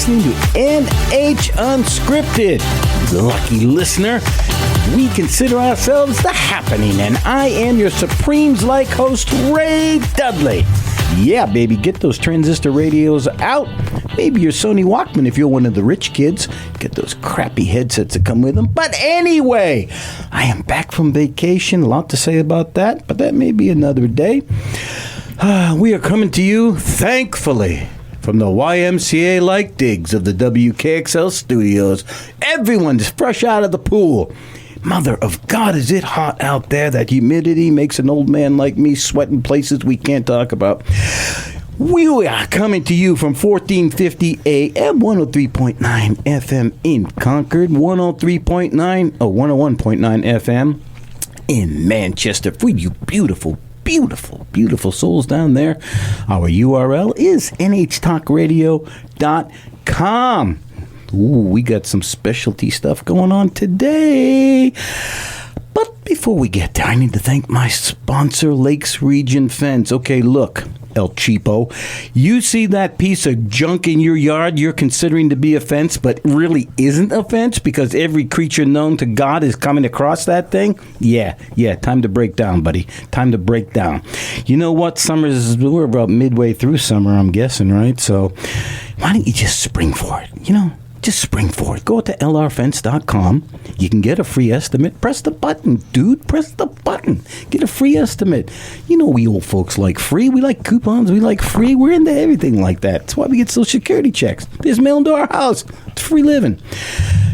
listening to NH Unscripted. Lucky listener, we consider ourselves the happening, and I am your Supremes-like host, Ray Dudley. Yeah, baby, get those transistor radios out. Maybe your Sony Walkman if you're one of the rich kids. Get those crappy headsets that come with them. But anyway, I am back from vacation. A lot to say about that, but that may be another day. We are coming to you, thankfully, from the YMCA-like digs of the WKXL studios. Everyone's fresh out of the pool. Mother of God, is it hot out there? That humidity makes an old man like me sweat in places we can't talk about. We are coming to you from 1450 AM, 103.9 FM in Concord, 101.9 FM in Manchester. For you beautiful, beautiful, beautiful souls down there, our URL is nhtalkradio.com. Ooh, we got some specialty stuff going on today. But before we get there, I need to thank my sponsor, Lakes Region Fence. Okay, look, El Cheapo, you see that piece of junk in your yard you're considering to be a fence, but really isn't a fence because every creature known to God is coming across that thing? Yeah, time to break down, buddy. Time to break down. You know what? We're about midway through summer, I'm guessing, right? So why don't you just spring for it, Just spring for it. Go to lrfence.com. You can get a free estimate. Press the button, dude. Press the button. Get a free estimate. You know we old folks like free. We like coupons. We like free. We're into everything like that. That's why we get Social Security checks. There's mail into our house. It's free living.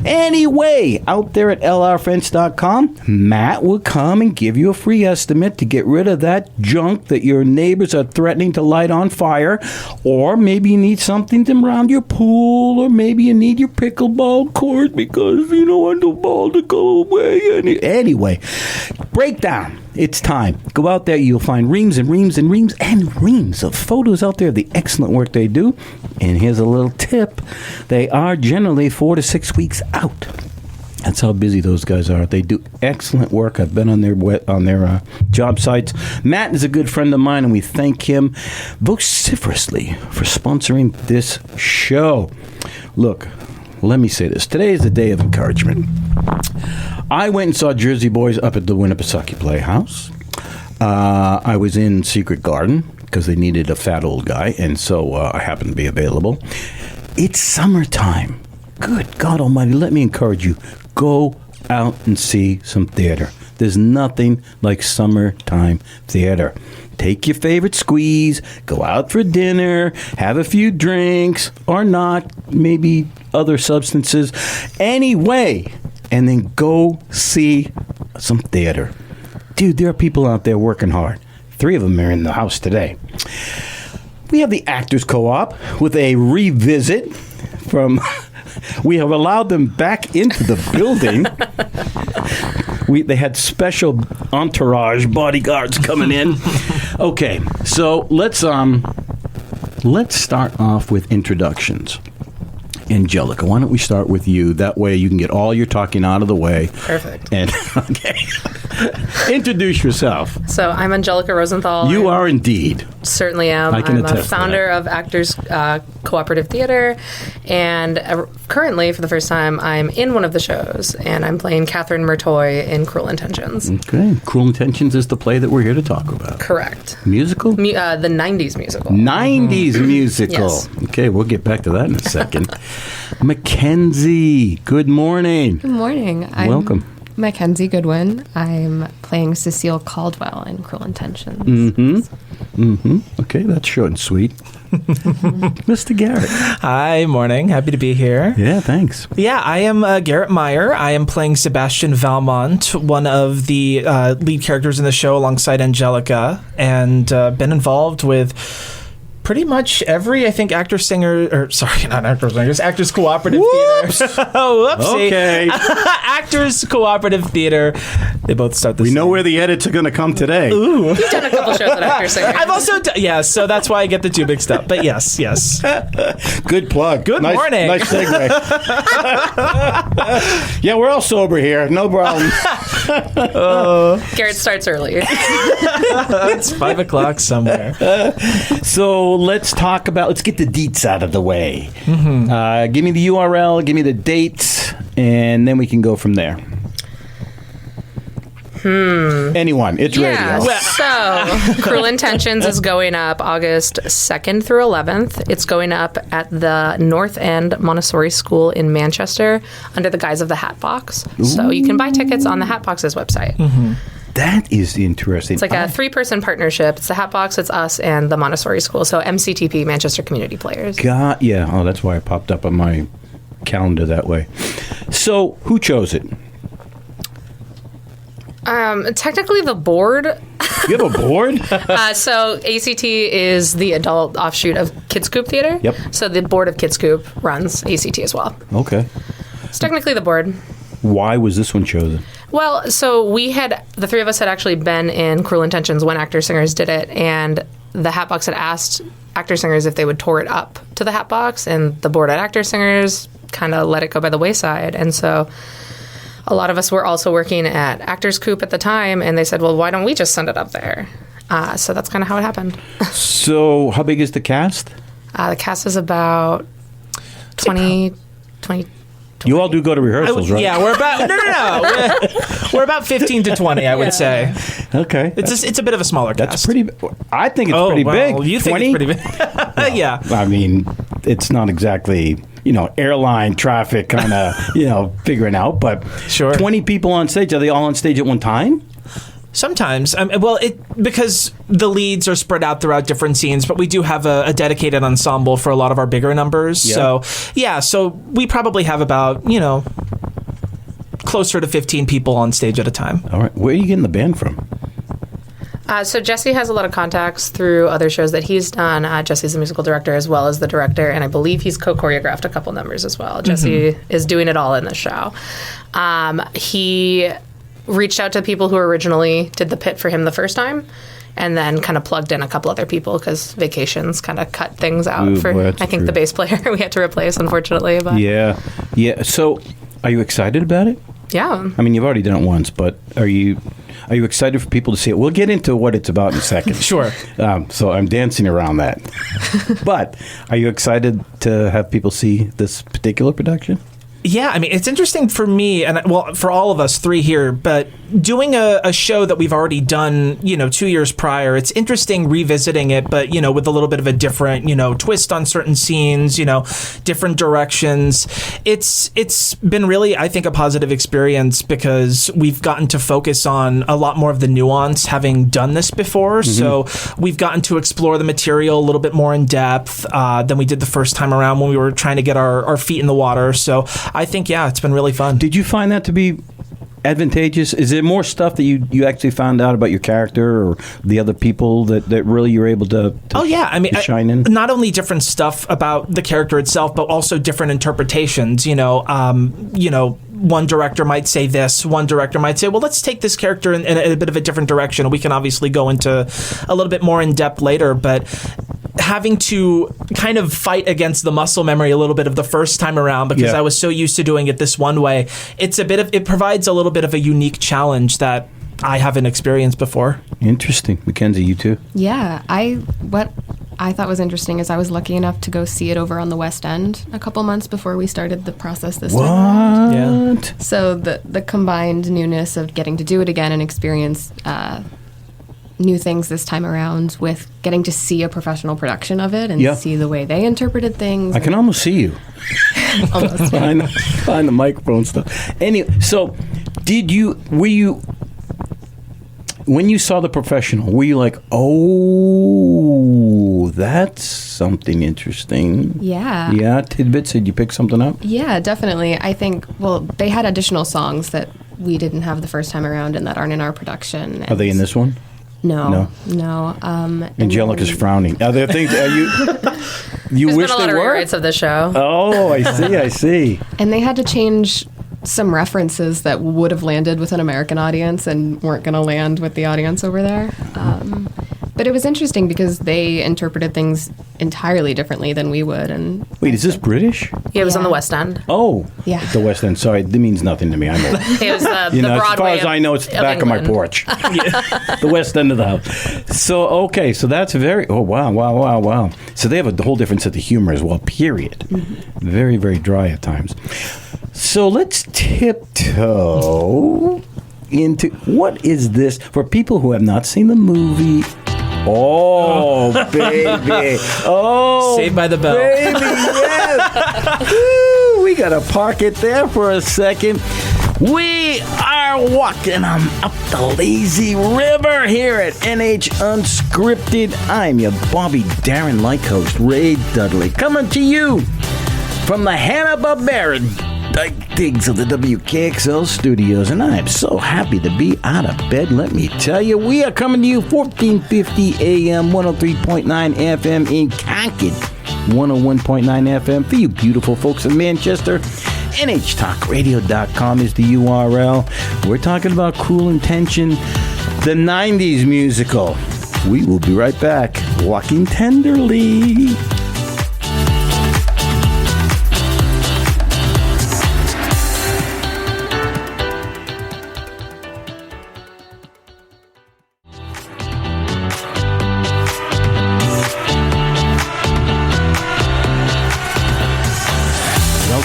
Anyway, out there at lrfence.com, Matt will come and give you a free estimate to get rid of that junk that your neighbors are threatening to light on fire. Or maybe you need something around your pool, or maybe you need your pickleball court because you don't want the ball to go away. Anyway, breakdown. It's time. Go out there. You'll find reams and reams and reams and reams of photos out there of the excellent work they do. And here's a little tip. They are generally 4 to 6 weeks out. That's how busy those guys are. They do excellent work. I've been on their job sites. Matt is a good friend of mine, and we thank him vociferously for sponsoring this show. Look, let me say this. Today is a day of encouragement. I went and saw Jersey Boys up at the Winnipesaukee Playhouse. I was in Secret Garden because they needed a fat old guy, and so I happened to be available. It's summertime. Good God Almighty, let me encourage you. Go out and see some theater. There's nothing like summertime theater. Take your favorite squeeze, go out for dinner, have a few drinks, or not, maybe other substances. Anyway, and then go see some theater. Dude, there are people out there working hard. 3 of them are in the house today. We have the Actors Co-op with a revisit from... We have allowed them back into the building. They had special entourage bodyguards coming in. Okay, so let's start off with introductions. Angèlica, why don't we start with you? That way you can get all your talking out of the way. Perfect. And okay. Introduce yourself. So I'm Angèlica Rosenthal. You are indeed. Certainly am. I'm a founder of Actors Cooperative Theater, and currently, for the first time, I'm in one of the shows, and I'm playing Catherine Mertoy in Cruel Intentions. Okay. Cruel Intentions is the play that we're here to talk about. Correct. Musical? The 90s musical. 90s musical. Yes. Okay, we'll get back to that in a second. Mackenzie, good morning. Good morning. Welcome. Mackenzie Goodwin. I'm playing Cecile Caldwell in Cruel Intentions. Okay, that's short and sweet. Mr. Garrett. Hi, morning. Happy to be here. Yeah, thanks. Yeah, I am Garrett Meyer. I am playing Sebastian Valmont, one of the lead characters in the show alongside Angèlica, and been involved with pretty much every, I think, Actors Cooperative Theater. Oh, whoopsie. Okay. Actors Cooperative Theater. They both start the We same. know where the edits are going to come today. Ooh. You've done a couple shows at Actors Singer. I've also yes, so that's why I get the two mixed up. But yes. Good plug. Good morning. Nice segue. Yeah, we're all sober here. No problem. Garrett starts early. It's 5 o'clock somewhere. So let's get the deets out of the way. Give me the URL, give me the dates, and then we can go from there. Anyone, it's radio. So Cruel Intentions is going up August 2nd through 11th. It's going up at the North End Montessori School in Manchester under the guise of the Hatbox. So you can buy tickets on the Hatbox's website. That is interesting. It's like a 3-person partnership. It's the Hatbox, it's us, and the Montessori School. So MCTP, Manchester Community Players. Yeah. Oh, that's why it popped up on my calendar that way. So who chose it? Technically the board. You have a board? So ACT is the adult offshoot of Kids Coop Theater. Yep. So the board of Kids Coop runs ACT as well. Okay. It's technically the board. Why was this one chosen? Well, so the 3 of us had actually been in Cruel Intentions when Actors Singers did it, and the Hatbox had asked Actors Singers if they would tour it up to the Hatbox, and the board at Actors Singers kind of let it go by the wayside. And so a lot of us were also working at Actors Coop at the time, and they said, well, why don't we just send it up there? So that's kind of how it happened. So how big is the cast? The cast is about 20. You all do go to rehearsals, right? Yeah, we're about we're about 15 to 20, I would say. Okay. It's a bit of a smaller cast. That's pretty. I think it's pretty big. You 20? think it's pretty big? Well, yeah. I mean, it's not exactly airline traffic kind of figuring out, but Sure. 20 people on stage. Are they all on stage at one time? Sometimes. Because the leads are spread out throughout different scenes, but we do have a dedicated ensemble for a lot of our bigger numbers. Yeah. So we probably have about, closer to 15 people on stage at a time. All right. Where are you getting the band from? So Jesse has a lot of contacts through other shows that he's done. Jesse's the musical director as well as the director, and I believe he's co-choreographed a couple numbers as well. Jesse is doing it all in the show. He reached out to people who originally did the pit for him the first time, and then kind of plugged in a couple other people because vacations kind of cut things out the bass player we had to replace, unfortunately. But Yeah. So are you excited about it? yeah. I mean, you've already done it once, but are you excited for people to see it? We'll get into what it's about in a second. Sure. So I'm dancing around that. But are you excited to have people see this particular production? Yeah, I mean, it's interesting for me, and for all of us 3 here, but doing a show that we've already done, 2 years prior, it's interesting revisiting it, but, with a little bit of a different, twist on certain scenes, different directions. It's been really, I think, a positive experience because we've gotten to focus on a lot more of the nuance having done this before. So we've gotten to explore the material a little bit more in depth than we did the first time around when we were trying to get our feet in the water. So I think, it's been really fun. Did you find that to be advantageous? Is there more stuff that you actually found out about your character or the other people that really you're able to shine in? Not only different stuff about the character itself, but also different interpretations. One director might say this, one director might say, well, let's take this character in a bit of a different direction. We can obviously go into a little bit more in depth later, but having to kind of fight against the muscle memory a little bit of the first time around because I was so used to doing it this one way, it provides a little bit of a unique challenge that I haven't experienced before. Interesting. Mackenzie, you too? Yeah, what I thought was interesting is I was lucky enough to go see it over on the West End a couple months before we started the process this time around. What? So the combined newness of getting to do it again and experience new things this time around with getting to see a professional production of it and see the way they interpreted things. I can almost see you. Almost. behind the microphone stuff. Anyway, so when you saw The Professional, were you like, oh, that's something interesting? Yeah. Yeah, tidbits, did you pick something up? Yeah, definitely. I think, they had additional songs that we didn't have the first time around and that aren't in our production. Are they in this one? No. Angelica's frowning. Are there things? You There's wish been a lot they of were? rewrites of the show. Oh, I see. And they had to change some references that would have landed with an American audience and weren't going to land with the audience over there. But it was interesting because they interpreted things entirely differently than we would. And Wait, is this British? It was on the West End. Oh, Yeah. the West End. Sorry, that means nothing to me. I know. It was the As far Broadway. as I know, it's the back of my England. porch. The West End of the house. So, okay, so that's very, wow. So they have a whole different sense of humor as well, period. Mm-hmm. Very, very dry at times. So let's tiptoe into, what is this? For people who have not seen the movie, oh, baby. Oh, Saved by the Bell. baby, yes. Woo, we got to park it there for a second. We are walking up the lazy river here at NH Unscripted. I'm your Bobby Darin-like host, Ray Dudley, coming to you from the Hanna-Barbera digs of the WKXL studios, and I am so happy to be out of bed. Let me tell you, we are coming to you 1450 AM, 103.9 FM in Concord, 101.9 FM for you beautiful folks in Manchester. NHTalkRadio.com is the URL. We're talking about Cruel Intention, the 90s musical. We will be right back, walking tenderly.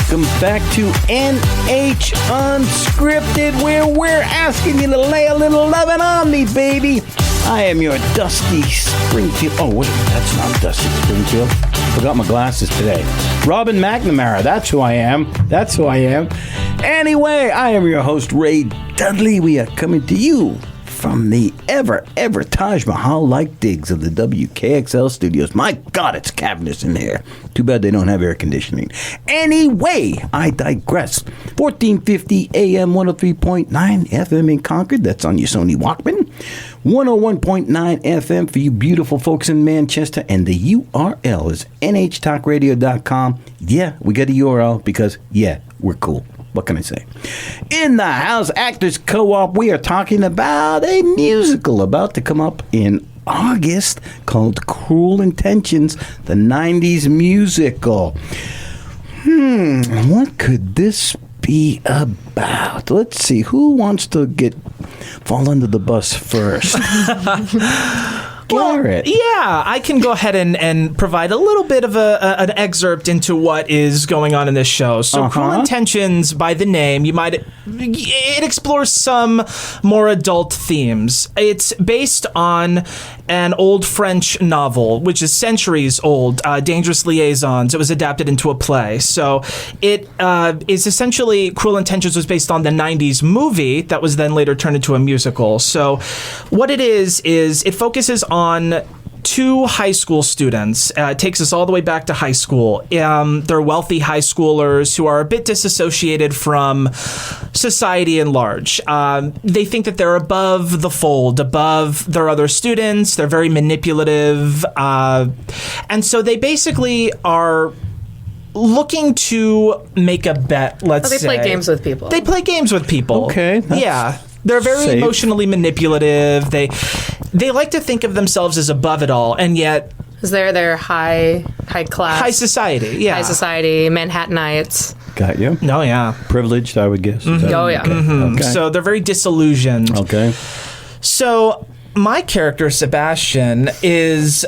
Welcome back to NH Unscripted, where we're asking you to lay a little loving on me, baby. I am your Dusty Springfield. Oh, wait, that's not Dusty Springfield. Forgot my glasses today. Robin McNamara, that's who I am. Anyway, I am your host, Ray Dudley. We are coming to you from the ever Taj Mahal-like digs of the WKXL studios. My God, it's cavernous in here. Too bad they don't have air conditioning. Anyway, I digress. 1450 AM, 103.9 FM in Concord. That's on your Sony Walkman. 101.9 FM for you beautiful folks in Manchester. And the URL is nhtalkradio.com. Yeah, we got a URL because, yeah, we're cool. What can I say? In the House Actors Co-op, we are talking about a musical about to come up in August called Cruel Intentions, the 90s musical. What could this be about? Let's see. Who wants to fall under the bus first? Garrett. Yeah, I can go ahead and provide a little bit of an excerpt into what is going on in this show. So, Cruel Intentions, by the name, it explores some more adult themes. It's based on an old French novel, which is centuries old, Dangerous Liaisons. It was adapted into a play. So it is essentially, Cruel Intentions was based on the 90s movie that was then later turned into a musical. So what it is it focuses on two high school students. It takes us all the way back to high school. They're wealthy high schoolers who are a bit disassociated from society at large. They think that they're above the fold, above their other students. They're very manipulative. And so they basically are looking to make a bet, let's say. They play games with people. They play games with people. Okay. Yeah. They're very safe. Emotionally manipulative. They like to think of themselves as above it all, and yet Because they're high class. high society, yeah. High society, Manhattanites. Got you. No, yeah. Privileged, I would guess. Is that- Oh, yeah. Okay. Okay. So they're very disillusioned. Okay. So my character, Sebastian, is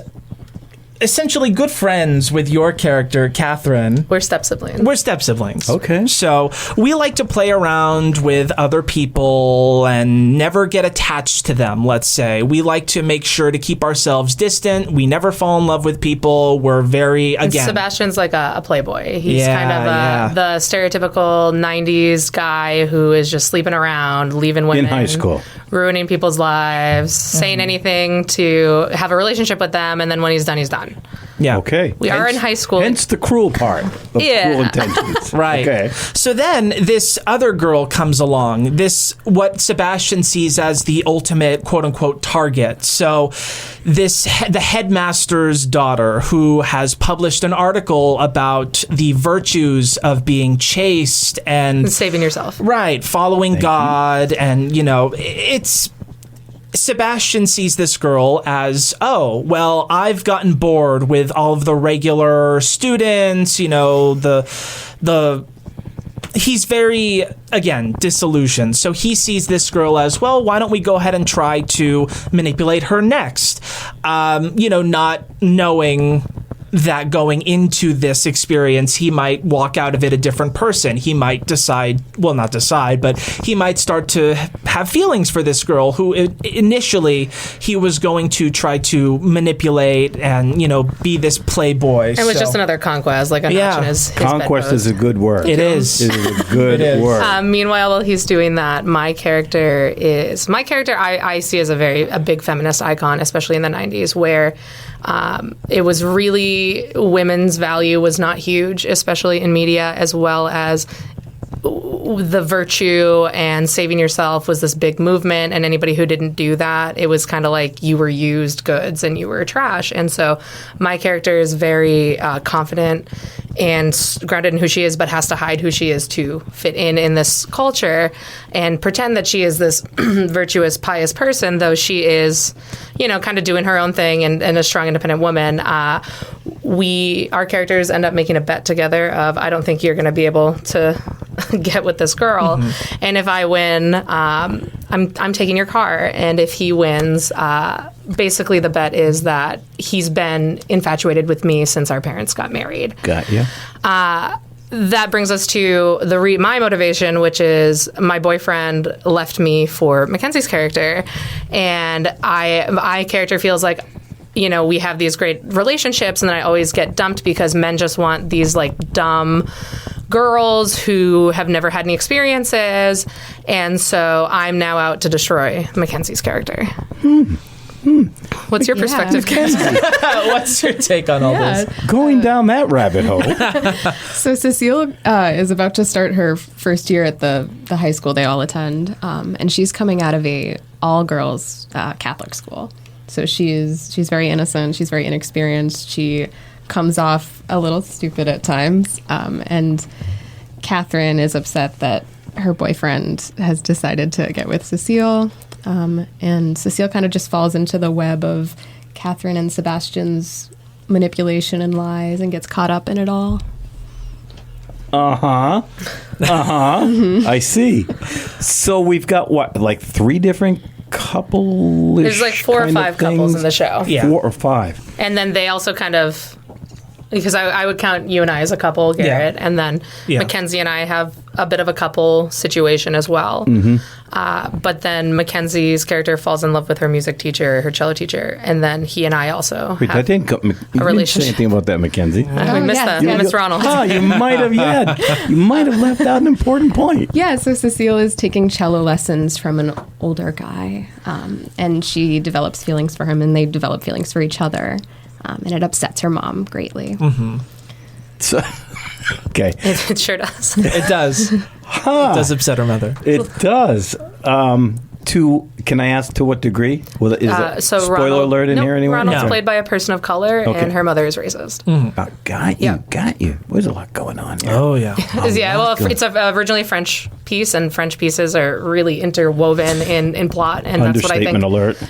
essentially good friends with your character, Catherine. We're step siblings. We're step siblings. Okay. So we like to play around with other people and never get attached to them, let's say. We like to make sure to keep ourselves distant. We never fall in love with people. We're very, again... Sebastian's like a playboy. He's Yeah, kind of yeah. the stereotypical 90s guy who is just sleeping around, leaving women. In high school. Ruining people's lives, saying anything to have a relationship with them, and then when he's done, he's done. Yeah. Okay. We are in high school. Hence the cruel part of Yeah. Cruel Intentions. Right. Okay. So then this other girl comes along, what Sebastian sees as the ultimate quote unquote target. So the headmaster's daughter, who has published an article about the virtues of being chaste and saving yourself. right, following God, and it's Sebastian sees this girl as, oh, well, I've gotten bored with all of the regular students, the he's very, again, disillusioned. So he sees this girl as, well, why don't we go ahead and try to manipulate her next? Not knowing that going into this experience, he might walk out of it a different person. He might not decide, but he might start to have feelings for this girl who initially he was going to try to manipulate and, be this playboy. It was just another conquest, like a notch in his Conquest is a good word. It is. It is a good word. Meanwhile, while he's doing that, my character I see as a big feminist icon, especially in the 90s, where it was really women's value was not huge, especially in media, as well as the virtue and saving yourself was this big movement, and anybody who didn't do that, it was kind of like you were used goods and you were trash. And so my character is very confident and grounded in who she is, but has to hide who she is to fit in this culture and pretend that she is this virtuous, pious person, though she is, kind of doing her own thing and a strong, independent woman. Our characters end up making a bet together of, I don't think you're going to be able to get with this girl. Mm-hmm. And if I win, I'm taking your car. And if he wins, basically the bet is that he's been infatuated with me since our parents got married. Got you. That brings us to my motivation, which is my boyfriend left me for Mackenzie's character. And my character feels like, we have these great relationships, and then I always get dumped because men just want these like dumb girls who have never had any experiences. And so I'm now out to destroy Mackenzie's character. What's your perspective, Kenzie? What's your take on all this? Going down that rabbit hole. So Cecile is about to start her first year at the high school they all attend, and she's coming out of a all-girls Catholic school. So she's very innocent. She's very inexperienced. She comes off a little stupid at times, and Catherine is upset that her boyfriend has decided to get with Cecile. And Cecile kind of just falls into the web of Catherine and Sebastian's manipulation and lies and gets caught up in it all. Mm-hmm. I see. So we've got like 3 different couple-ish. There's like 4 or 5 couples in the show. Yeah. 4 or 5. And then they also kind of, because I would count you and I as a couple, Garrett, and then Mackenzie and I have a bit of a couple situation as well. Mm-hmm. But then Mackenzie's character falls in love with her music teacher, her cello teacher, and then he and I also have I didn't a relationship. Didn't say anything about that, Mackenzie. We missed that. We missed Ronald. You might have, You might have left out an important point. Yeah, so Cecile is taking cello lessons from an older guy, and she develops feelings for him, and they develop feelings for each other. And it upsets her mom greatly. Mm-hmm. So, okay. It sure does. It does. It does upset her mother. It does. Can I ask to what degree? Well, is it spoiler Ronald, alert in here anywhere? Ronald's played by a person of color, and her mother is racist. Got you. There's a lot going on here. Oh, yeah. It's originally a French piece, and French pieces are really interwoven in plot, and that's what I think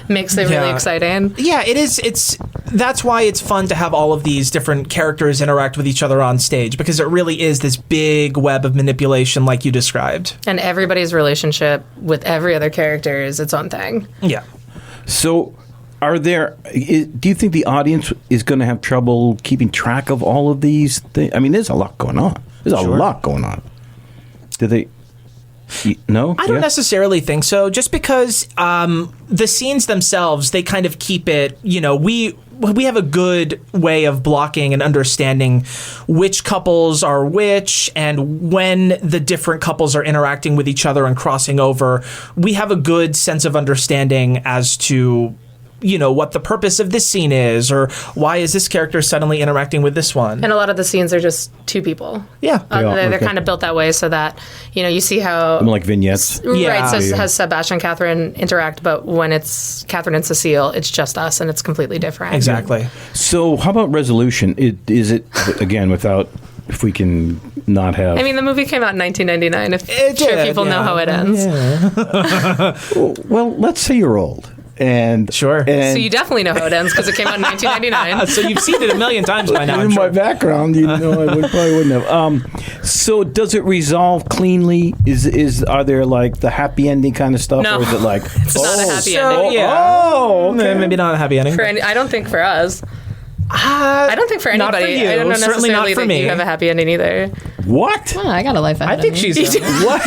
makes it really exciting. Yeah, it is. That's why it's fun to have all of these different characters interact with each other on stage, because it really is this big web of manipulation like you described. And everybody's relationship with every other character is its own thing. Yeah. So, do you think the audience is going to have trouble keeping track of all of these things? I mean, there's a lot going on. Do they... No? I don't necessarily think so, just because the scenes themselves, they kind of keep it, we have a good way of blocking and understanding which couples are which, and when the different couples are interacting with each other and crossing over, we have a good sense of understanding as to what the purpose of this scene is, or why is this character suddenly interacting with this one. And a lot of the scenes are just 2 people. Yeah. They're kind of built that way so that, you see how... Like vignettes. Right, so has Sebastian and Catherine interact, but when it's Catherine and Cecile, it's just us, and it's completely different. Exactly. So how about resolution? Is it, again, if we can not have... I mean, the movie came out in 1999. People know how it ends. Yeah. Well, let's say you're old. And Sure. And So you definitely know how it ends because it came out in 1999. So you've seen it a million times by now. in I'm my sure. background, you know, probably wouldn't have. So does it resolve cleanly? Are there like the happy ending kind of stuff, No. or is it like It's not a happy So, ending. yeah. Oh, okay. Maybe not a happy ending. I don't think for us. I don't think for Not anybody. for you. I don't know Certainly not necessarily for that me. you have a happy ending either. What? Oh, I got a life ahead I think of me. she's What?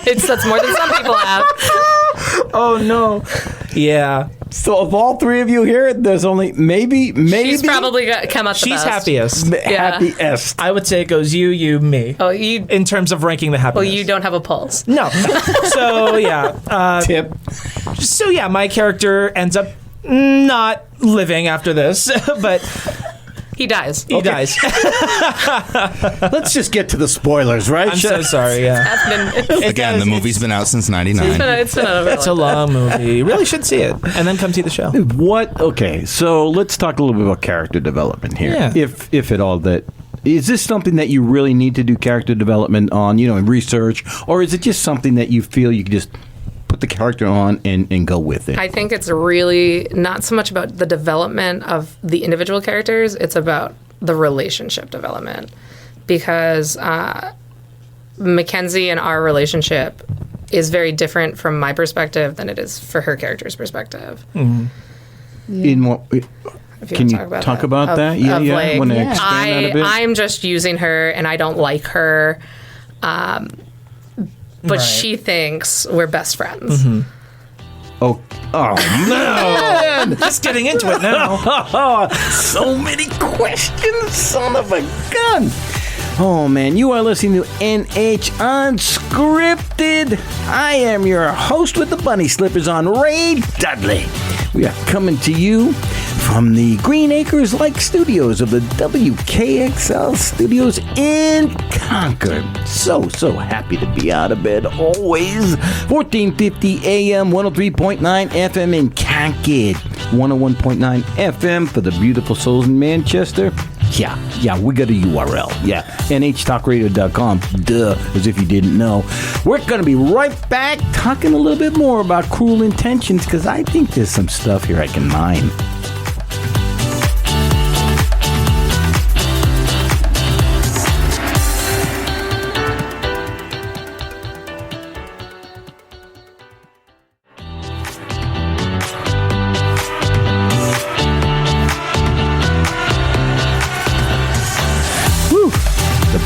That's more than some people have. Oh no. Yeah. So of all three of you here, there's only maybe She's probably come out the She's best. happiest. Yeah. happiest. I would say it goes you, me. Oh, you. In terms of ranking the happiness. Well, you don't have a pulse. No. So yeah. Tip. So yeah, my character ends up not living after this, but He dies. he dies. Let's just get to the spoilers, right? I'm so sorry. Yeah. Again, the movie's been out since '99. It's been over. It's a long movie. You really should see it, and then come see the show. What? Okay, so let's talk a little bit about character development here. Yeah. If at all that. Is this something that you really need to do character development on, you know, in research, or is it just something that you feel you can just put the character on and go with it? I think it's really not so much about the development of the individual characters, it's about the relationship development. Because Mackenzie and our relationship is very different from my perspective than it is for her character's perspective. In what? If you Can wanna you talk about that? Yeah, of yeah. like, Want to expand that a bit? I'm just using her and I don't like her. But Right. she thinks we're best friends. Oh no! Just getting into it now. So many questions, son of a gun. Oh man, you are listening to NH Unscripted. I am your host with the bunny slippers on, Ray Dudley. We are coming to you from the Green Acres Like Studios of the WKXL Studios in Concord. So happy to be out of bed always. 1450 AM, 103.9 FM in Concord, 101.9 FM for the beautiful souls in Manchester. Yeah, we got a URL. Yeah, nhtalkradio.com. Duh, as if you didn't know. We're going to be right back talking a little bit more about Cruel Intentions because I think there's some stuff here I can mine.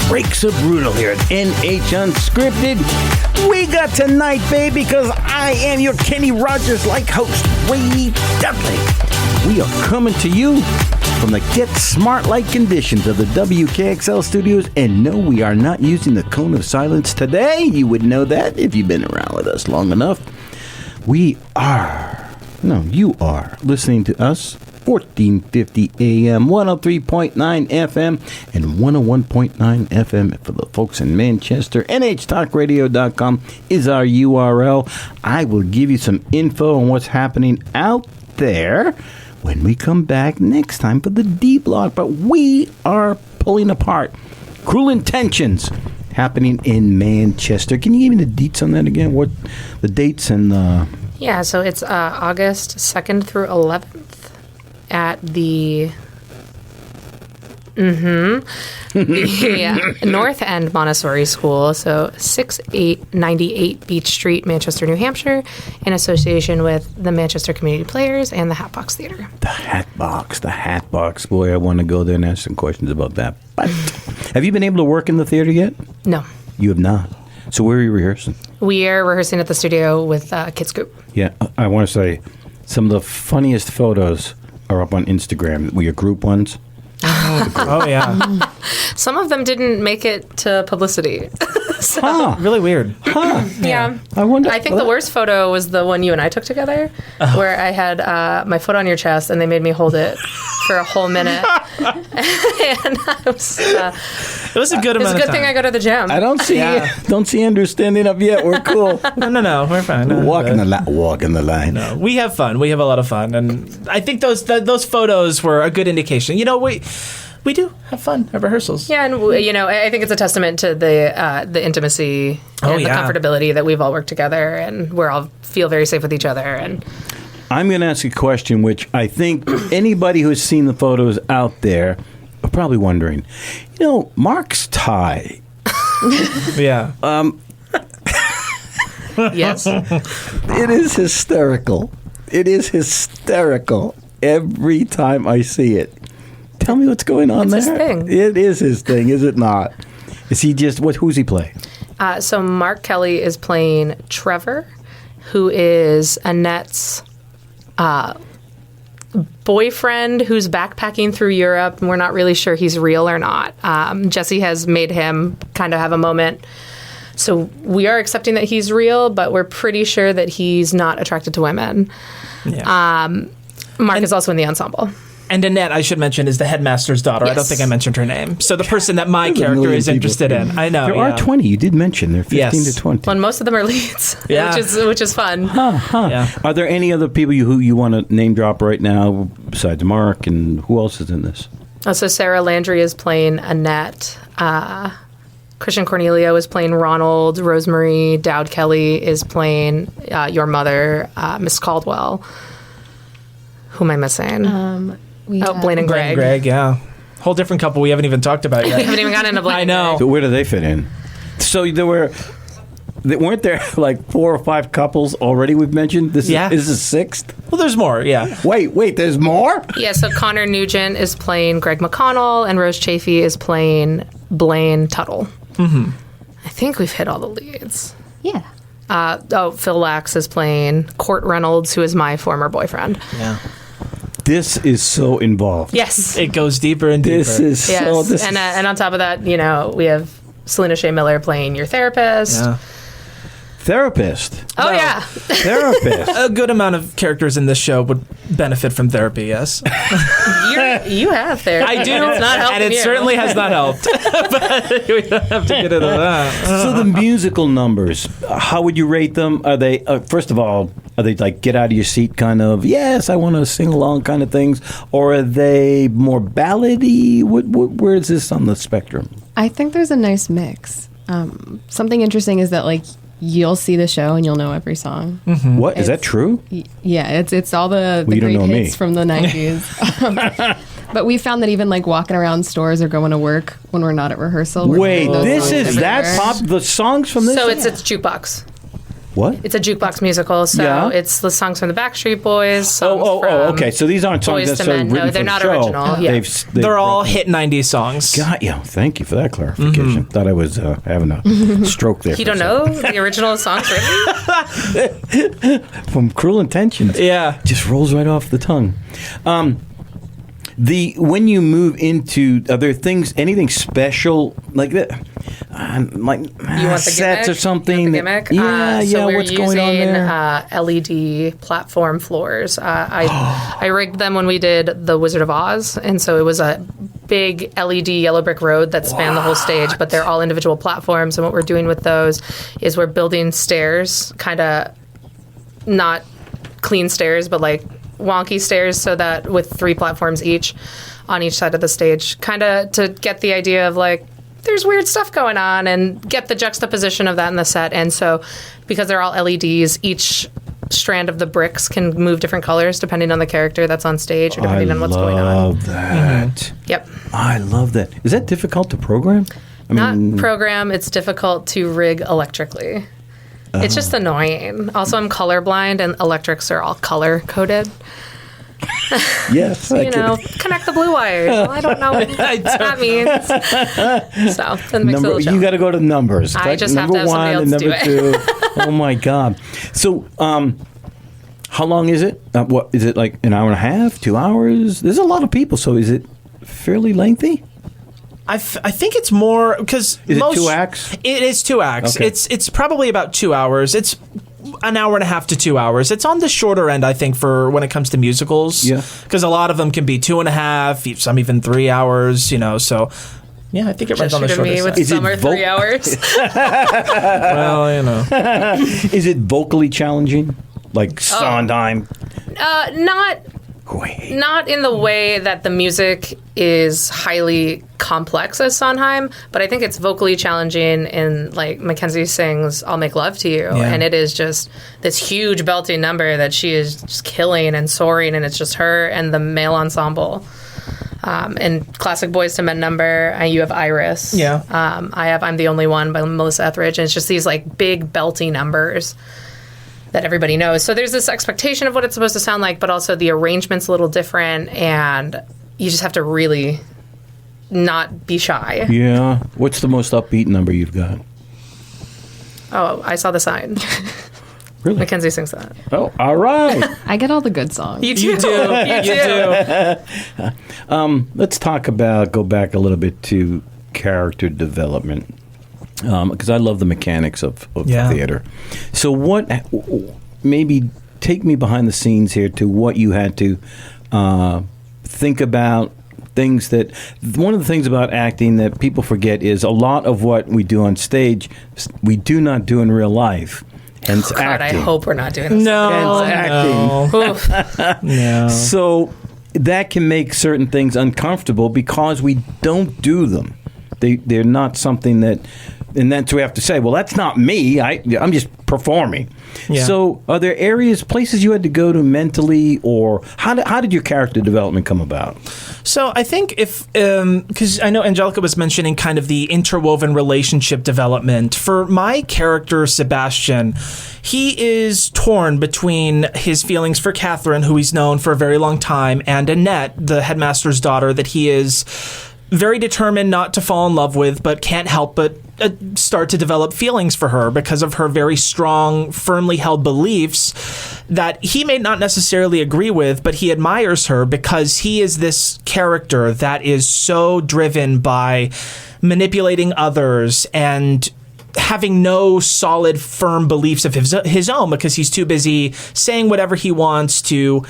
Breaks are brutal here at NH Unscripted. We got tonight, baby, because I am your Kenny Rogers-like host, Ray Dudley. We are coming to you from the Get Smart-like conditions of the WKXL studios, and no, we are not using the cone of silence today. You would know that if you've been around with us long enough. You are listening to us 1450 AM, 103.9 FM, and 101.9 FM for the folks in Manchester. NHTalkRadio.com is our URL. I will give you some info on what's happening out there when we come back next time for the D Block. But we are pulling apart Cruel Intentions happening in Manchester. Can you give me the dates on that again? What the dates and Yeah, so it's August 2nd through 11th at the North End Montessori School, so 6898 Beach Street, Manchester, New Hampshire, in association with the Manchester Community Players and the Hatbox Theater. The Hatbox. Boy, I want to go there and ask some questions about that. But have you been able to work in the theater yet? No. You have not. So where are you rehearsing? We are rehearsing at the studio with Kids Group. Yeah, I want to say some of the funniest photos are up on Instagram. Were your group ones? Oh yeah. Some of them didn't make it to publicity. Really weird. Yeah. I wonder. I think the worst photo was the one you and I took together, where I had my foot on your chest and they made me hold it for a whole minute. And I was, It was a good it's amount a good of thing time. I go to the gym. I don't see. Yeah. Don't see Andrew standing up yet. We're cool. No, we're fine. Walking the line. No, we have fun. We have a lot of fun, and I think those photos were a good indication. You know, we do have fun at rehearsals. Yeah, and I think it's a testament to the intimacy and the comfortability that we've all worked together, and we're all feel very safe with each other. And I'm going to ask a question which I think anybody who's seen the photos out there are probably wondering. You know, Mark's tie. Yeah. Yes. It is hysterical. It is hysterical every time I see it. Tell me what's going on It's there. his thing. It is his thing, is it not? Is he just who's he play? So Mark Kelly is playing Trevor, who is Annette's boyfriend who's backpacking through Europe, and we're not really sure he's real or not. Jesse has made him kind of have a moment. So we are accepting that he's real, but we're pretty sure that he's not attracted to women. Yeah. Mark is also in the ensemble. And Annette, I should mention, is the headmaster's daughter. I don't Yes. think I mentioned her name. So the person that my There's a character million is people. interested in. I know. There yeah. are 20. You did mention they're 15 Yes. to 20. Well, most of them are leads, Yeah. which is fun. Yeah. Are there any other people who you want to name drop right now besides Mark, and who else is in this? So Sarah Landry is playing Annette. Christian Cornelio is playing Ronald. Rosemary Dowd Kelly is playing your mother, Miss Caldwell. Who am I missing? Blaine and Greg. Greg, yeah. Whole different couple we haven't even talked about We yet. haven't even gotten into Blaine. I and know. So where do they fit in? So weren't there like 4 or 5 couples already we've mentioned? This Yeah. is the 6th? Well, there's more, yeah. Wait, there's more? Greg. Yeah, so Connor Nugent is playing Greg McConnell, and Rose Chafee is playing Blaine Tuttle. Mm-hmm. I think we've hit all the leads. Yeah. Phil Lax is playing Court Reynolds, who is my former boyfriend. Yeah. This is so involved. Yes. It goes deeper and deeper. This is Yes. so... This And on top of that, we have Selena Shea Miller playing your therapist. Yeah. Therapist. Oh, Well, yeah. Therapist. A good amount of characters in this show would benefit from therapy, yes. You have therapy. I do, It's not helping and it you. certainly has not helped. But we don't have to get into that. So the musical numbers, how would you rate them? Are they, first of all, are they like get out of your seat kind of, yes, I want to sing along kind of things? Or are they more ballady? Where is this on the spectrum? I think there's a nice mix. Something interesting is that, like, you'll see the show and you'll know every song. What? Is that true? Yeah, it's all the you don't great know me. hits from the 90s. But we found that even, like, walking around stores or going to work when we're not at rehearsal. we're Wait, hearing those this songs is that everywhere. pop? The songs from this? So it's jukebox. What? It's a jukebox musical. So Yeah. it's the songs from the Backstreet Boys. Songs from okay. So these aren't songs Boyz II necessarily Men. written No, they're for not the show. original. Yeah. They've They're all brought- hit 90s songs. Got you. Thank you for that clarification. Thought I was having a stroke there. You for a don't second. know the original songs written? From Cruel Intentions. Yeah. Just rolls right off the tongue. When you move into, are there things, anything special like that? Like You want the sets gimmick? or something? You want the gimmick? Yeah, we're what's using, going on there? LED platform floors. I rigged them when we did The Wizard of Oz, and so it was a big LED yellow brick road that spanned the whole stage, but they're all individual platforms, and what we're doing with those is we're building stairs, kind of not clean stairs, but like wonky stairs, so that with 3 platforms each on each side of the stage, kind of to get the idea of like, there's weird stuff going on, and get the juxtaposition of that in the set. And so because they're all LEDs, each strand of the bricks can move different colors depending on the character that's on stage or depending on what's going on. I love that. Yep. I love that. Is that difficult to program? Not program, it's difficult to rig electrically. It's just annoying. Also, I'm colorblind, and electrics are all color coded. Yes. You know, connect the blue wires. Well, I don't know what that means. So, that makes it a little You challenging. got to go to numbers. I Like just have number to have somebody 1 and else do number 2. Oh my God. So, how long is it? What is it, like an hour and a half, 2 hours? There's a lot of people, so is it fairly lengthy? I think it's more because Is it 2 acts? It is 2 acts. Okay. It's probably about 2 hours. It's an hour and a half to 2 hours. It's on the shorter end, I think, for when it comes to musicals. Yeah. Because a lot of them can be 2.5, some even 3 hours. So yeah, I think it runs Just on the shooting shorter me with side. Is it summer 3 hours. Well, Is it vocally challenging? Like Sondheim? Not Wait. not in the way that the music is highly complex as Sondheim, but I think it's vocally challenging in, like, Mackenzie sings I'll Make Love to You, and it is just this huge belting number that she is just killing and soaring, and it's just her and the male ensemble. And classic Boys to Men number, you have Iris. Yeah. I have I'm the Only One by Melissa Etheridge, and it's just these, like, big belty numbers that everybody knows. So there's this expectation of what it's supposed to sound like, but also the arrangement's a little different, and you just have to really not be shy. Yeah. What's the most upbeat number you've got? Oh, I Saw the Sign. Really? Mackenzie sings that. Oh, all right. I get all the good songs. You do. You do. Let's go back a little bit to character development, because I love the mechanics of theater. So maybe take me behind the scenes here to what you had to think about, things that, one of the things about acting that people forget is a lot of what we do on stage, we do not do in real life. Hence acting. I hope we're not doing this. Hence acting. No. So that can make certain things uncomfortable because we don't do them. They're not something that, and that's what we have to say, well, that's not me. I'm just performing. Yeah. So are there places you had to go to mentally, or how did your character development come about? So I think because I know Angèlica was mentioning kind of the interwoven relationship development. For my character, Sebastian, he is torn between his feelings for Catherine, who he's known for a very long time, and Annette, the headmaster's daughter, that he is very determined not to fall in love with, but can't help but start to develop feelings for her because of her very strong, firmly held beliefs that he may not necessarily agree with, but he admires her because he is this character that is so driven by manipulating others and having no solid, firm beliefs of his own because he's too busy saying whatever he wants to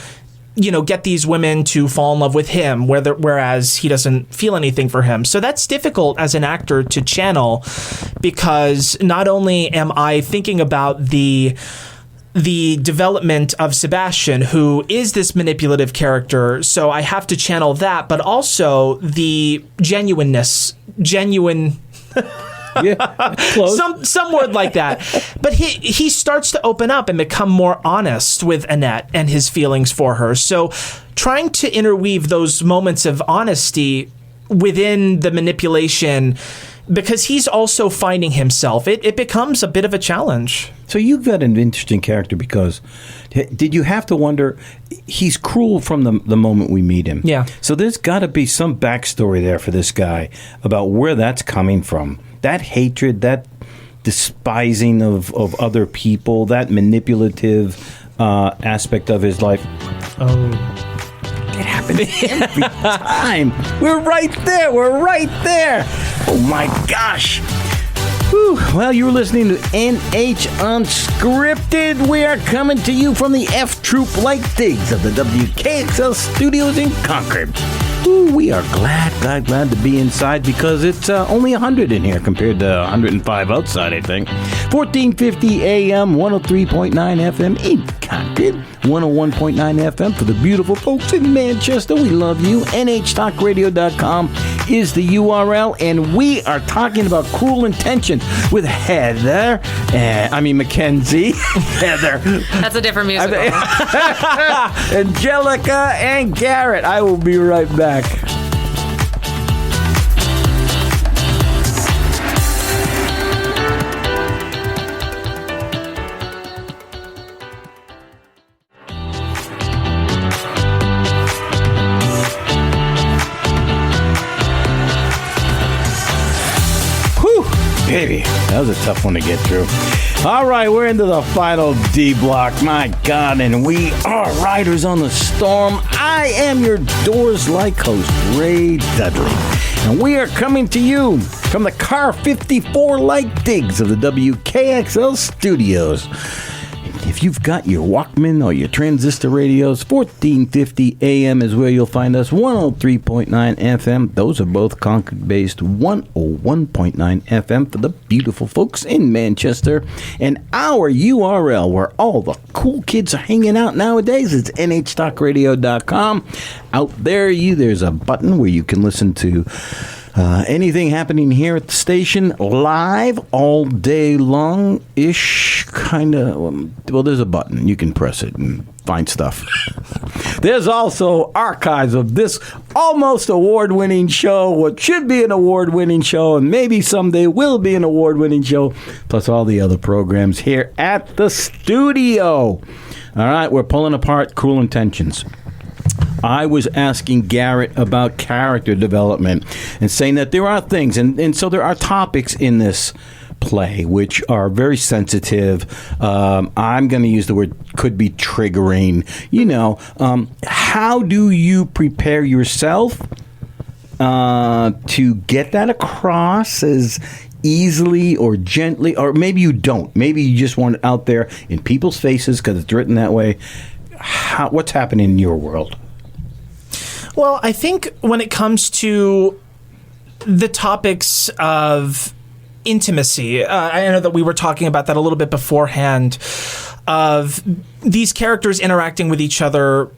get these women to fall in love with him, whereas he doesn't feel anything for him. So that's difficult as an actor to channel because not only am I thinking about the development of Sebastian, who is this manipulative character, so I have to channel that, but also the genuine Yeah, close. Some word like that. But he starts to open up and become more honest with Annette and his feelings for her. So trying to interweave those moments of honesty within the manipulation, because he's also finding himself, it becomes a bit of a challenge. So you've got an interesting character because did you have to wonder, he's cruel from the moment we meet him. Yeah. So there's got to be some backstory there for this guy about where that's coming from. That hatred, that despising of other people, that manipulative aspect of his life. Oh. It happens every time. We're right there. Oh, my gosh. Whew. Well, you're listening to NH Unscripted. We are coming to you from the F Troop Light Digs of the WKXL studios in Concord. Ooh, we are glad to be inside because it's only 100 in here compared to 105 outside, I think. 1450 AM, 103.9 FM in Concord, 101.9 FM for the beautiful folks in Manchester. We love you. NHTalkRadio.com is the URL, and we are talking about Cruel Intentions with Mackenzie. Heather. That's a different musical. Angèlica and Garrett. I will be right back. Baby, that was a tough one to get through. All right, we're into the final D block. My God, and we are Riders on the Storm. I am your Doors-like host, Ray Dudley. And we are coming to you from the Car 54 Light Digs of the WKXL studios. If you've got your Walkman or your transistor radios, 1450 AM is where you'll find us. 103.9 FM. Those are both Concord-based. 101.9 FM for the beautiful folks in Manchester. And our URL, where all the cool kids are hanging out nowadays, is nhtalkradio.com. Out there, there's a button where you can listen to anything happening here at the station live all day long-ish, kind of. Well, there's a button. You can press it and find stuff. There's also archives of this almost award-winning show, what should be an award-winning show, and maybe someday will be an award-winning show, plus all the other programs here at the studio. All right, we're pulling apart Cruel Intentions. I was asking Garrett about character development and saying that there are things, and so there are topics in this play which are very sensitive. I'm going to use the word could be triggering. How do you prepare yourself to get that across as easily or gently, or maybe you don't. Maybe you just want it out there in people's faces because it's written that way. What's happening in your world? Well, I think when it comes to the topics of intimacy, I know that we were talking about that a little bit beforehand, of these characters interacting with each other.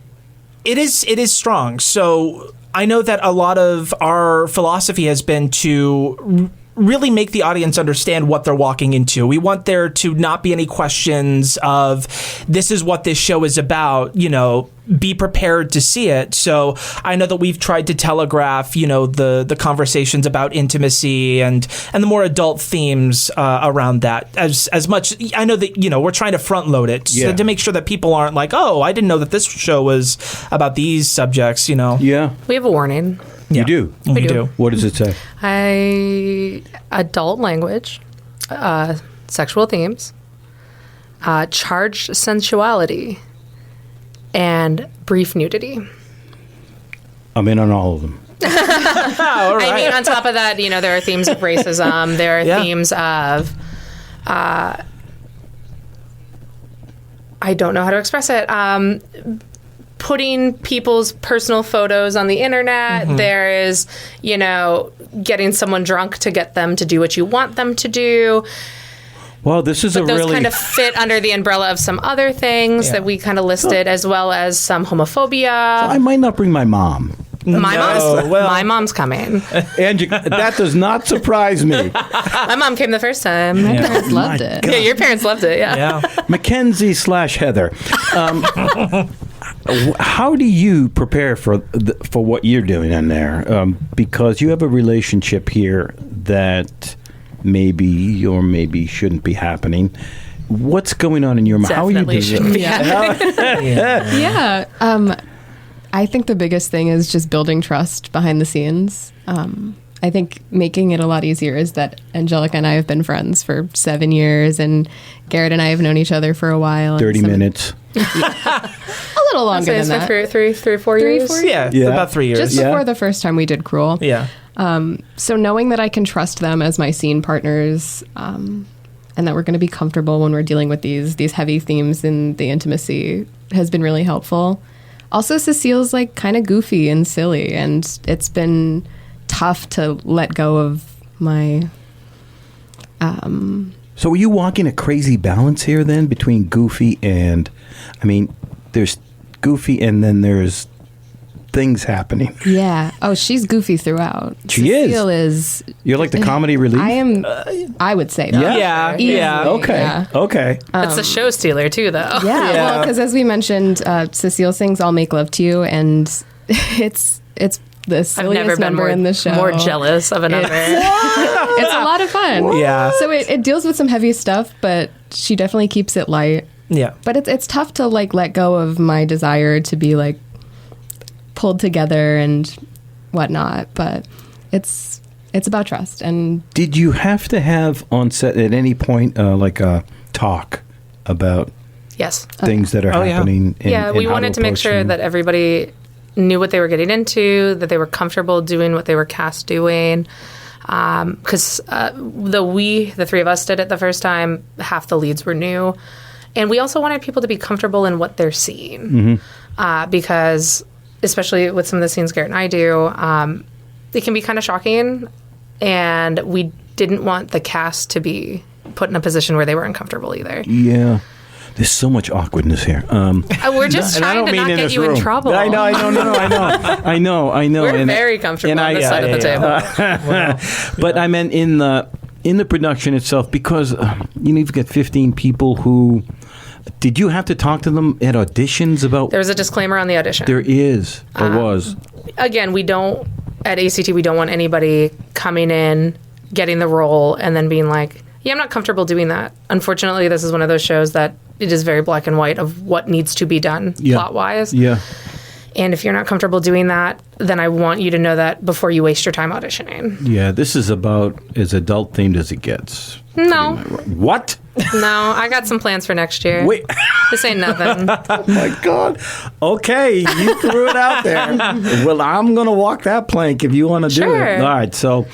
It is strong. So I know that a lot of our philosophy has been to really make the audience understand what they're walking into. We want there to not be any questions of, this is what this show is about, be prepared to see it. So I know that we've tried to telegraph, the conversations about intimacy and the more adult themes around that as much. I know that, we're trying to front load it to make sure that people aren't like, oh, I didn't know that this show was about these subjects, Yeah. We have a warning. You do? We do. What does it say? Adult language, sexual themes, charged sensuality, and brief nudity. I'm in on all of them. All right. I mean, on top of that, there are themes of racism. There are themes of, I don't know how to express it. Putting people's personal photos on the internet. Mm-hmm. There is, getting someone drunk to get them to do what you want them to do. Well, this is but those kind of fit under the umbrella of some other things that we kind of listed, as well as some homophobia. So I might not bring my mom. My mom's coming. Angie, that does not surprise me. My mom came the first time. My parents loved it. God. Yeah, your parents loved it. Yeah. Mackenzie / Heather. How do you prepare for what you're doing in there? Because you have a relationship here that maybe or maybe shouldn't be happening. What's going on in your mind? How are you doing? I think the biggest thing is just building trust behind the scenes. I think making it a lot easier is that Angèlica and I have been friends for 7 years, and Garrett and I have known each other for a while. 30 minutes. A little longer than that. For three, 4 years? Yeah, about 3 years. Just before the first time we did Cruel. Yeah. So knowing that I can trust them as my scene partners, and that we're going to be comfortable when we're dealing with these heavy themes in the intimacy has been really helpful. Also, Cecile's kind of goofy and silly, and it's been tough to let go of my... So are you walking a crazy balance here then between goofy and... there's goofy and then there's things happening. Yeah. Oh, she's goofy throughout. Cecile is. You're like the comedy relief? I am, I would say that. Yeah. Okay. It's a show stealer, too, though. Yeah. Well, because as we mentioned, Cecile sings I'll Make Love to You, and it's the silliest number in the show. More jealous of another. It's a lot of fun. Yeah. So it deals with some heavy stuff, but she definitely keeps it light. Yeah. But it's tough to let go of my desire to be pulled together and whatnot. But it's about trust. And did you have to have on set at any point a talk about things that are happening? We wanted to make sure that everybody knew what they were getting into, that they were comfortable doing what they were cast doing. Because the three of us did it the first time, half the leads were new. And we also wanted people to be comfortable in what they're seeing. Because, especially with some of the scenes Garrett and I do, it can be kind of shocking. And we didn't want the cast to be put in a position where they were uncomfortable either. Yeah. There's so much awkwardness here. We're just trying to not get you in trouble. I know. I know. We're very comfortable on this side of the table. But I meant in the production itself, because you've got 15 people who. Did you have to talk to them at auditions about? There's a disclaimer on the audition. There is. Or was. Again, at ACT, we don't want anybody coming in, getting the role, and then being like, yeah, I'm not comfortable doing that. Unfortunately, this is one of those shows that it is very black and white of what needs to be done plot-wise. Yeah. And if you're not comfortable doing that, then I want you to know that before you waste your time auditioning. Yeah, this is about as adult-themed as it gets. No. What? No, I got some plans for next year. Wait. This ain't nothing. Oh, my God. Okay, you threw it out there. Well, I'm going to walk that plank if you want to do it. All right, so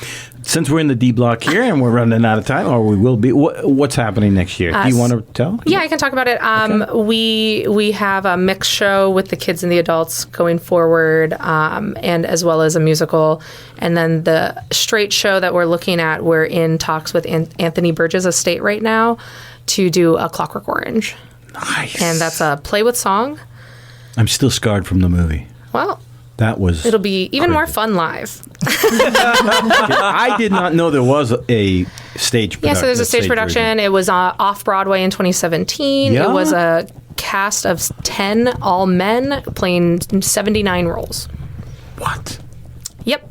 since we're in the D block here and we're running out of time, or we will be, what's happening next year? Do you want to tell? Yeah, I can talk about it. Okay. We have a mixed show with the kids and the adults going forward, and as well as a musical. And then the straight show that we're looking at, we're in talks with Anthony Burgess' estate right now to do A Clockwork Orange. Nice. And that's a play with song. I'm still scarred from the movie. Well, it'll be even more fun live. I did not know there was a stage production. Yeah, so there's a stage production. Version. It was off Broadway in 2017. Yeah? It was a cast of 10 all men playing 79 roles. What? Yep.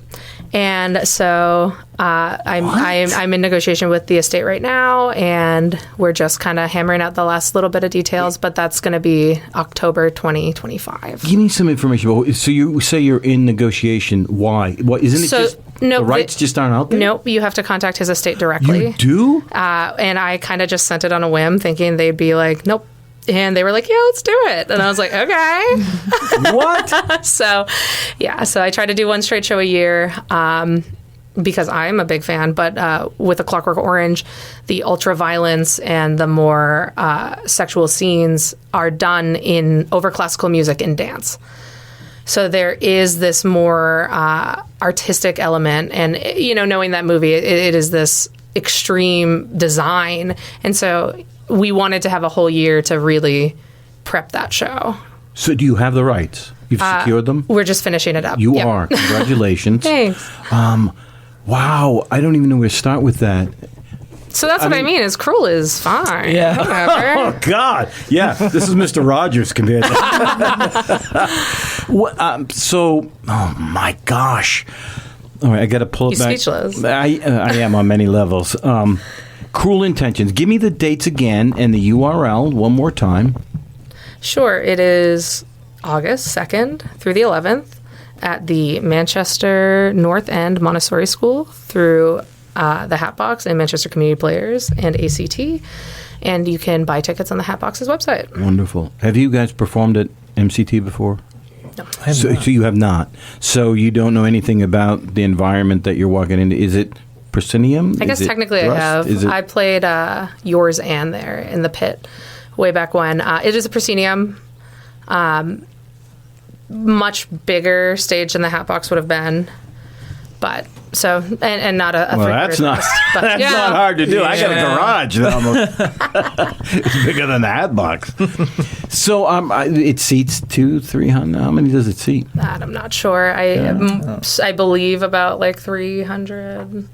And so I'm in negotiation with the estate right now, and we're just kind of hammering out the last little bit of details, but that's going to be October 2025. Give me some information. So you say you're in negotiation. Why? What isn't it? Just the rights just aren't out there? Nope. You have to contact his estate directly. You do? And I kind of just sent it on a whim, thinking they'd be like, nope. And they were like, yeah, let's do it. And I was like, okay. What? So I try to do one straight show a year because I'm a big fan. But with A Clockwork Orange, the ultra violence and the more sexual scenes are done over classical music and dance. So there is this more artistic element. And, knowing that movie, it is this extreme design. And so we wanted to have a whole year to really prep that show. So do you have the rights? You've secured them? We're just finishing it up. You are. Congratulations. Thanks. Wow. I don't even know where to start with that. So that's what I mean is cruel is fine. Yeah. Whatever. Oh, God. Yeah. This is Mr. Rogers compared to... oh, my gosh. All right. I got to pull it back. He's speechless. I am on many levels. Cruel Intentions. Give me the dates again and the URL one more time. Sure. It is August 2nd through the 11th at the Manchester North End Montessori School through the Hatbox and Manchester Community Players and ACT. And you can buy tickets on the Hatbox's website. Wonderful. Have you guys performed at MCT before? No. So you have not. So you don't know anything about the environment that you're walking into. Is it proscenium? I guess technically I have. I played Yours and there in the pit way back when. It is a proscenium. Much bigger stage than the Hatbox would have been. But so and not a well, that's not but, that's not hard to do. Yeah. I got a garage that almost it's bigger than the Hatbox. So it seats 200-300. How many does it seat? That I'm not sure. I believe about like 300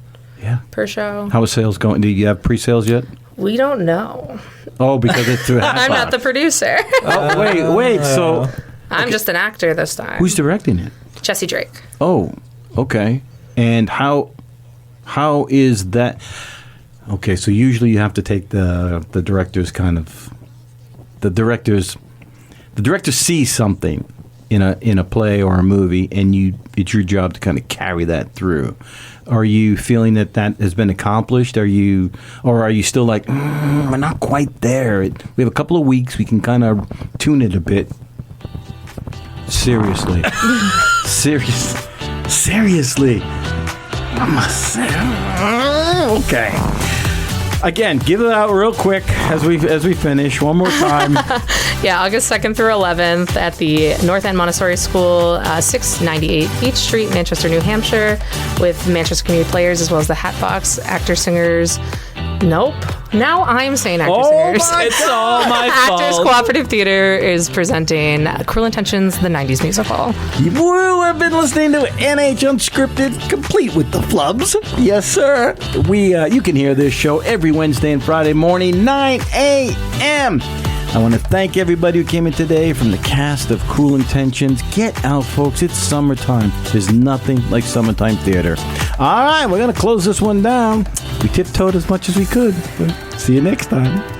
per show. How is sales going? Do you have pre-sales yet? We don't know. Oh, because it's through Hatbox. I'm not the producer. Oh, wait. So I'm just an actor this time. Who's directing it? Jesse Drake. Oh, okay. And how is that? Okay, so usually you have to take the director's kind of the director sees something in a play or a movie, and it's your job to kind of carry that through. Are you feeling that has been accomplished? Or are you still like we're not quite there? We have a couple of weeks. We can kind of tune it a bit. Seriously. Seriously. Okay. Again, give it out real quick as we finish. One more time. Yeah, August 2nd through 11th at the North End Montessori School, 698 Beach Street, Manchester, New Hampshire, with Manchester Community Players as well as the Hatbox Actor-Singers. Nope. Now I'm saying Actor-Singers. It's all my Actors fault. Cooperative Theater is presenting Cruel Intentions, the 90s musical. You have been listening to NH Unscripted, complete with the flubs. Yes, sir. You can hear this show every Wednesday and Friday morning, 9 a.m. I want to thank everybody who came in today from the cast of Cruel Intentions. Get out, folks. It's summertime. There's nothing like summertime theater. All right, we're going to close this one down. We tiptoed as much as we could. See you next time.